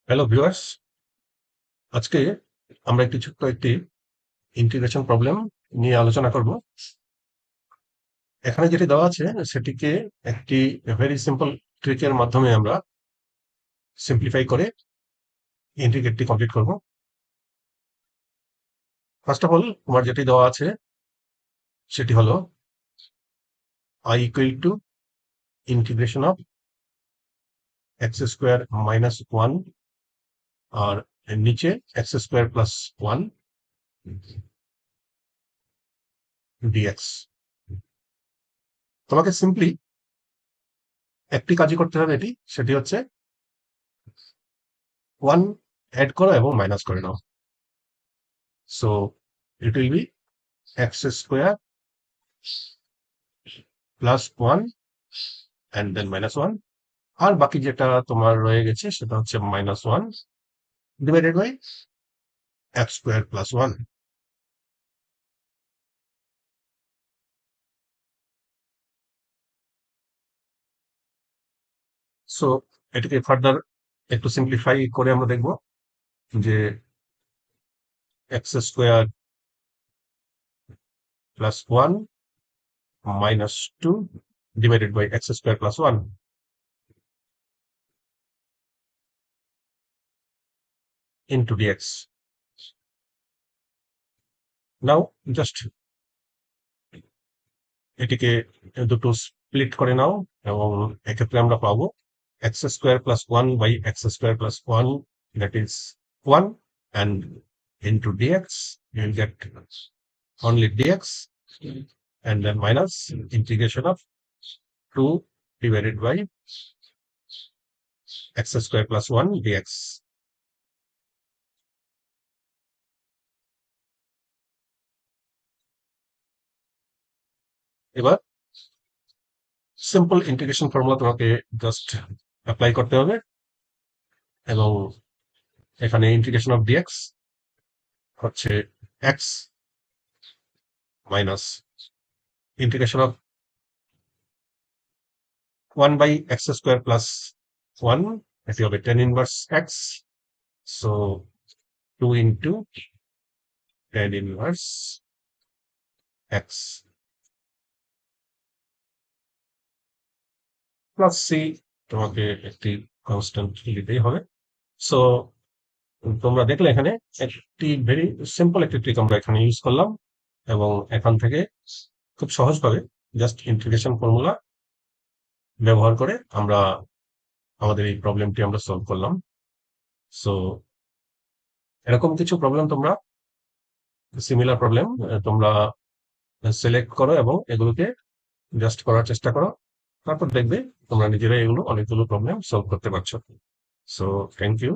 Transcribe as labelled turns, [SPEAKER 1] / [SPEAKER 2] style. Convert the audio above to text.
[SPEAKER 1] Hello viewers, আজকে আমরা ছোট্ট একটি ইন্টিগ্রেশন প্রবলেম নিয়ে আলোচনা করব। এখানে যেটি দেওয়া আছে সেটিকে একটি ভেরি সিম্পল ট্রিকের মাধ্যমে আমরা সিম্পলিফাই করে ইন্টিগ্রেটটি কমপ্লিট করব। ফার্স্ট অফ অল তোমার যেটি দেওয়া আছে সেটি হলো I equal to integration of x square minus one আর নিচে x square plus one dx. তোমাকে সিম্পলি একটি কাজই করতে হবে, সেটি হচ্ছে ওয়ান অ্যাড করো এবং মাইনাস করে নাও। So it will be x square plus one and then minus one, আর বাকি যেটা তোমার রয়ে গেছে সেটা হচ্ছে minus one divided by x square plus one. So এটাকে ফার্দার একটু সিম্পলিফাই করে আমরা দেখব যে x square plus one minus two divided by x square plus one into dx. নাও জাস্ট এটিকে দুটো স্প্লিট করে নাও এবং এক্ষেত্রে আমরা পাবো x square plus one by x square plus one, that is one, and into dx you will get only dx, and then minus integration of 2 divided by x square plus 1 dx. এবার simple integration formula তোমাকে just apply করতে হবে এবং এখানে integration of dx হচ্ছে x minus integration of 1 by x square plus 1, এটি হবে tan inverse x, so 2 into tan inverse x plus c, তোমাকে একটি কনস্ট্যান্ট নিতেই হবে। সো তোমরা দেখলে এখানে একটি ভেরি সিম্পল একটি ট্রিক আমরা এখানে ইউজ করলাম এবং এখান থেকে খুব সহজভাবে জাস্ট ইন্টিগ্রেশন ফর্মুলা ব্যবহার করে আমরা আমাদের এই প্রবলেমটি আমরা সলভ করলাম। সো এরকম কিছু প্রবলেম তোমরা, সিমিলার প্রবলেম তোমরা সিলেক্ট করো এবং এগুলোকে জাস্ট করার চেষ্টা করো, তারপর দেখবে তোমরা নিজেরাই এগুলো অনেকগুলো প্রবলেম সলভ করতে পারছো। So thank you.